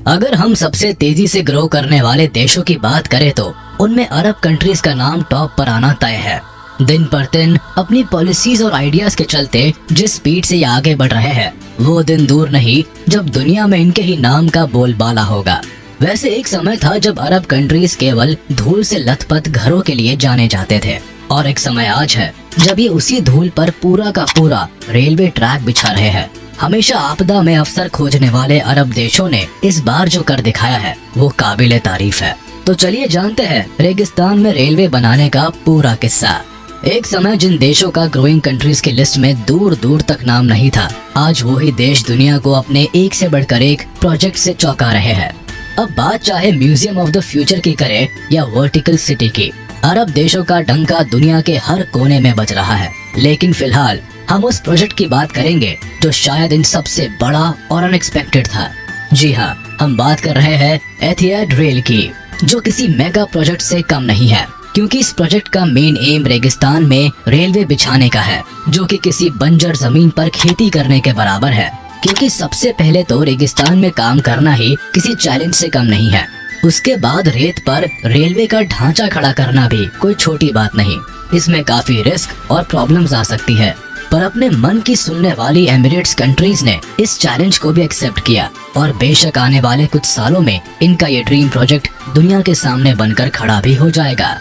अगर हम सबसे तेजी से ग्रो करने वाले देशों की बात करें तो उनमें अरब कंट्रीज का नाम टॉप पर आना तय है। दिन पर दिन अपनी पॉलिसीज और आइडियाज के चलते जिस स्पीड से ये आगे बढ़ रहे हैं वो दिन दूर नहीं जब दुनिया में इनके ही नाम का बोलबाला होगा। वैसे एक समय था जब अरब कंट्रीज केवल धूल से लथपथ घरों के लिए जाने जाते थे, और एक समय आज है जब ये उसी धूल पर पूरा का पूरा रेलवे ट्रैक बिछा रहे हैं। हमेशा आपदा में अवसर खोजने वाले अरब देशों ने इस बार जो कर दिखाया है वो काबिले तारीफ है। तो चलिए जानते हैं रेगिस्तान में रेलवे बनाने का पूरा किस्सा। एक समय जिन देशों का ग्रोइंग कंट्रीज की लिस्ट में दूर दूर तक नाम नहीं था, आज वही देश दुनिया को अपने एक से बढ़कर एक प्रोजेक्ट से चौंका रहे हैं। अब बात चाहे म्यूजियम ऑफ द फ्यूचर की करे या वर्टिकल सिटी की, अरब देशों का डंका दुनिया के हर कोने में बज रहा है। लेकिन फिलहाल हम उस प्रोजेक्ट की बात करेंगे जो शायद इन सबसे बड़ा और अनएक्सपेक्टेड था। जी हाँ, हम बात कर रहे हैं एथियाद रेल की, जो किसी मेगा प्रोजेक्ट से कम नहीं है, क्योंकि इस प्रोजेक्ट का मेन एम रेगिस्तान में रेलवे बिछाने का है, जो कि किसी बंजर जमीन पर खेती करने के बराबर है। क्योंकि सबसे पहले तो रेगिस्तान में काम करना ही किसी चैलेंज से कम नहीं है, उसके बाद रेत पर रेलवे का ढांचा खड़ा करना भी कोई छोटी बात नहीं। इसमें काफी रिस्क और प्रॉब्लम्स आ सकती है, पर अपने मन की सुनने वाली एमिरेट्स कंट्रीज ने इस चैलेंज को भी एक्सेप्ट किया, और बेशक आने वाले कुछ सालों में इनका ये ड्रीम प्रोजेक्ट दुनिया के सामने बनकर खड़ा भी हो जाएगा।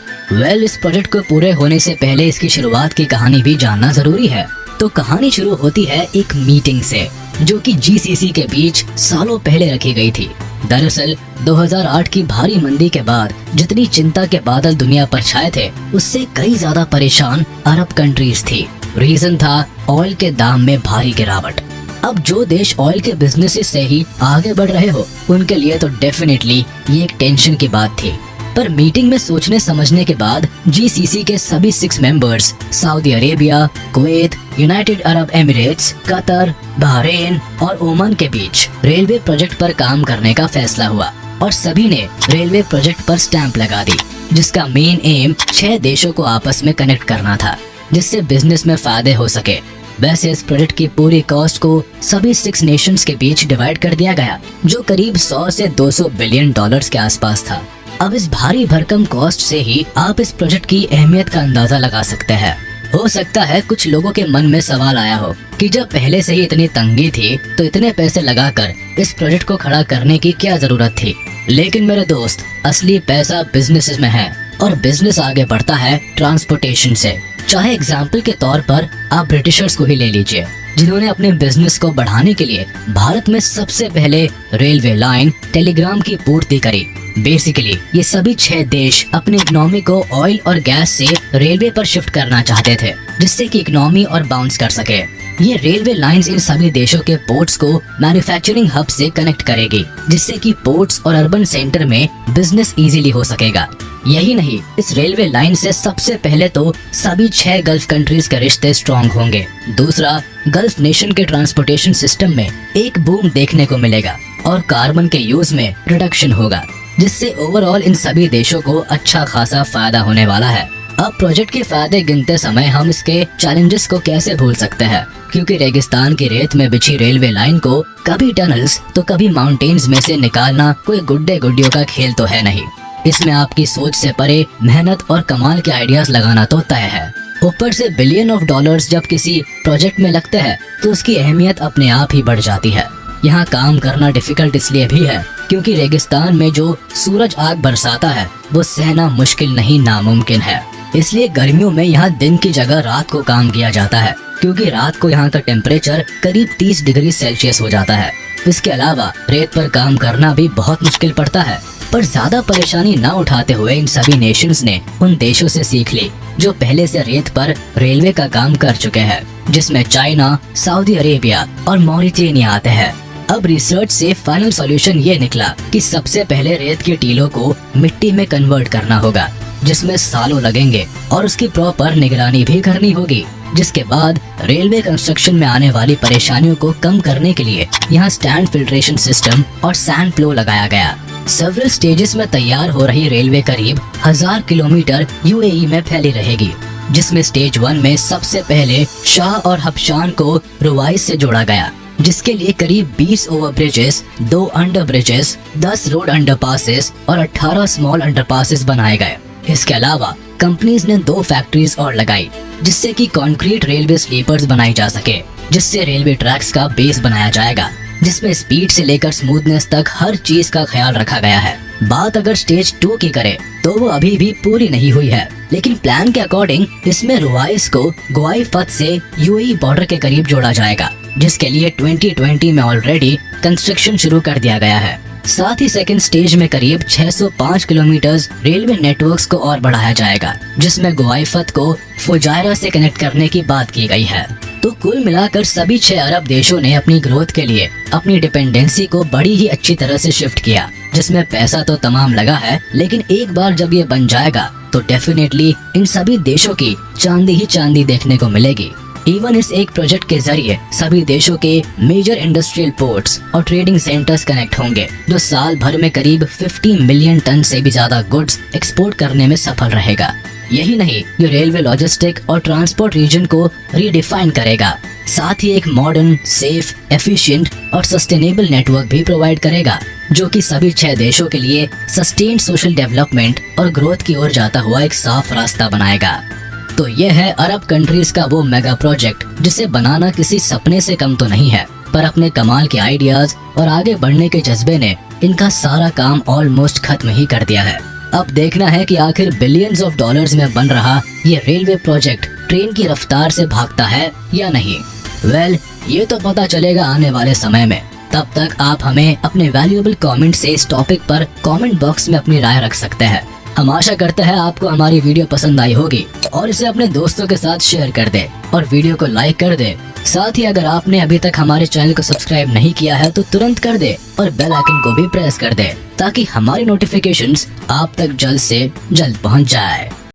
इस प्रोजेक्ट को पूरे होने से पहले इसकी शुरुआत की कहानी भी जानना जरूरी है। तो कहानी शुरू होती है एक मीटिंग से, जो कि जीसीसी के बीच सालों पहले रखी गई थी। दरअसल 2008 की भारी मंदी के बाद जितनी चिंता के बादल दुनिया पर छाए थे, उससे कई ज्यादा परेशान अरब कंट्रीज थी। रीजन था ऑयल के दाम में भारी गिरावट। अब जो देश ऑयल के बिजनेस से ही आगे बढ़ रहे हो, उनके लिए तो डेफिनेटली ये एक टेंशन की बात थी। पर मीटिंग में सोचने समझने के बाद जीसीसी के सभी 6 members Saudi Arabia, Kuwait, United Arab Emirates, Qatar, Bahrain और ओमान के बीच रेलवे प्रोजेक्ट पर काम करने का फैसला हुआ, और सभी ने रेलवे प्रोजेक्ट पर स्टैंप लगा दी, जिसका मेन एम 6 देशों को आपस में कनेक्ट करना था, जिससे बिजनेस में फायदे हो सके। वैसे इस प्रोजेक्ट की पूरी कॉस्ट को सभी 6 नेशंस के बीच डिवाइड कर दिया गया, जो करीब 100 से 200 बिलियन डॉलर्स के आसपास था। अब इस भारी भरकम कॉस्ट से ही आप इस प्रोजेक्ट की अहमियत का अंदाजा लगा सकते हैं। हो सकता है कुछ लोगों के मन में सवाल आया हो कि जब पहले से ही इतनी तंगी थी तो इतने पैसे लगाकर इस प्रोजेक्ट को खड़ा करने की क्या जरूरत थी। लेकिन मेरे दोस्त, असली पैसा बिजनेस में है, और बिजनेस आगे बढ़ता है ट्रांसपोर्टेशन से। चाहे एग्जाम्पल के तौर पर आप ब्रिटिशर्स को ही ले लीजिए, जिन्होंने अपने बिजनेस को बढ़ाने के लिए भारत में सबसे पहले रेलवे लाइन, टेलीग्राम की पूर्ति करी। बेसिकली ये सभी 6 देश अपनी इकोनॉमी को ऑयल और गैस से रेलवे पर शिफ्ट करना चाहते थे, जिससे कि इकोनॉमी और बाउंस कर सके। ये रेलवे लाइंस इन सभी देशों के पोर्ट्स को मैन्युफैक्चरिंग हब से कनेक्ट करेगी, जिससे कि पोर्ट्स और अर्बन सेंटर में बिजनेस इजीली हो सकेगा। यही नहीं, इस रेलवे लाइन से सबसे पहले तो सभी 6 गल्फ कंट्रीज के रिश्ते स्ट्रॉन्ग होंगे। दूसरा, गल्फ नेशन के ट्रांसपोर्टेशन सिस्टम में एक बूम देखने को मिलेगा, और कार्बन के यूज में रिडक्शन होगा, जिससे ओवरऑल इन सभी देशों को अच्छा खासा फायदा होने वाला है। अब प्रोजेक्ट के फायदे गिनते समय हम इसके चैलेंजेस को कैसे भूल सकते हैं, क्योंकि रेगिस्तान की रेत में बिछी रेलवे लाइन को कभी टनल्स तो कभी माउंटेन्स में से निकालना कोई गुड्डे गुड्डियों का खेल तो है नहीं। इसमें आपकी सोच से परे मेहनत और कमाल के आइडियाज लगाना तो तय है। ऊपर से बिलियन ऑफ डॉलर्स जब किसी प्रोजेक्ट में लगते हैं तो उसकी अहमियत अपने आप ही बढ़ जाती है। यहाँ काम करना डिफिकल्ट इसलिए भी है क्योंकि रेगिस्तान में जो सूरज आग बरसाता है वो सहना मुश्किल नहीं, नामुमकिन है। इसलिए गर्मियों में यहाँ दिन की जगह रात को काम किया जाता है, क्योंकि रात को यहाँ का टेम्परेचर करीब 30 डिग्री सेल्सियस हो जाता है। इसके अलावा रेत पर काम करना भी बहुत मुश्किल पड़ता है। पर ज्यादा परेशानी न उठाते हुए इन सभी नेशंस ने उन देशों से सीख ली जो पहले से रेत पर रेलवे का काम कर चुके हैं, जिसमें चाइना, सऊदी अरेबिया और मॉरिटेनिया आते हैं। अब रिसर्च से फाइनल सॉल्यूशन ये निकला कि सबसे पहले रेत के टीलों को मिट्टी में कन्वर्ट करना होगा, जिसमें सालों लगेंगे और उसकी प्रॉपर निगरानी भी करनी होगी। जिसके बाद रेलवे कंस्ट्रक्शन में आने वाली परेशानियों को कम करने के लिए यहाँ स्टैंड फिल्ट्रेशन सिस्टम और सैंड फ्लो लगाया गया। सेवरल स्टेजेस में तैयार हो रही रेलवे करीब 1000 किलोमीटर यूएई में फैली रहेगी, जिसमें स्टेज 1 में सबसे पहले शाह और हबशान को रुवाइस से जोड़ा गया, जिसके लिए करीब 20 over bridges, 2 under bridges, 10 road underpasses और 18 स्मॉल अंडरपासेस बनाए गए। इसके अलावा कंपनीज ने 2 फैक्ट्रीज और लगाई जिससे कि कंक्रीट रेलवे स्लीपर्स बनाई जा सके, जिससे रेलवे ट्रैक्स का बेस बनाया जाएगा, जिसमें स्पीड से लेकर स्मूथनेस तक हर चीज का ख्याल रखा गया है। बात अगर स्टेज 2 की करें तो वो अभी भी पूरी नहीं हुई है, लेकिन प्लान के अकॉर्डिंग इसमें रुवाइस को गुआई फत से यूएई बॉर्डर के करीब जोड़ा जाएगा, जिसके लिए 2020 में ऑलरेडी कंस्ट्रक्शन शुरू कर दिया गया है। साथ ही सेकंड स्टेज में करीब 605 किलोमीटर रेलवे नेटवर्क्स को और बढ़ाया जाएगा, जिसमें गुआईफत को फुजायरा से कनेक्ट करने की बात की गई है। तो कुल मिलाकर सभी 6 अरब देशों ने अपनी ग्रोथ के लिए अपनी डिपेंडेंसी को बड़ी ही अच्छी तरह से शिफ्ट किया, जिसमें पैसा तो तमाम लगा है, लेकिन एक बार जब ये बन जाएगा तो डेफिनेटली इन सभी देशों की चांदी ही चांदी देखने को मिलेगी। इवन इस एक प्रोजेक्ट के जरिए सभी देशों के मेजर इंडस्ट्रियल पोर्ट्स और ट्रेडिंग सेंटर्स कनेक्ट होंगे, जो साल भर में करीब 50 मिलियन टन से भी ज्यादा गुड्स एक्सपोर्ट करने में सफल रहेगा। यही नहीं, ये रेलवे लॉजिस्टिक और ट्रांसपोर्ट रीजन को रीडिफाइन करेगा, साथ ही एक मॉडर्न, सेफ, एफिशिएंट और सस्टेनेबल नेटवर्क भी प्रोवाइड करेगा, जो कि सभी 6 देशों के लिए सस्टेन्ड सोशल डेवलपमेंट और ग्रोथ की ओर जाता हुआ एक साफ रास्ता बनाएगा। तो यह है अरब कंट्रीज का वो मेगा प्रोजेक्ट जिसे बनाना किसी सपने से कम तो नहीं है, पर अपने कमाल के आइडियाज और आगे बढ़ने के जज्बे ने इनका सारा काम ऑलमोस्ट खत्म ही कर दिया है। अब देखना है कि आखिर बिलियंस ऑफ डॉलर्स में बन रहा ये रेलवे प्रोजेक्ट ट्रेन की रफ्तार से भागता है या नहीं। वेल, ये तो पता चलेगा आने वाले समय में। तब तक आप हमें अपने वैल्यूएबल कमेंट से इस टॉपिक पर कमेंट बॉक्स में अपनी राय रख सकते हैं। हम आशा करते हैं आपको हमारी वीडियो पसंद आई होगी और इसे अपने दोस्तों के साथ शेयर कर दे और वीडियो को लाइक कर दे। साथ ही अगर आपने अभी तक हमारे चैनल को सब्सक्राइब नहीं किया है तो तुरंत कर दे और बेल आइकन को भी प्रेस कर दे, ताकि हमारी नोटिफिकेशंस आप तक जल्द से जल्द पहुंच जाए।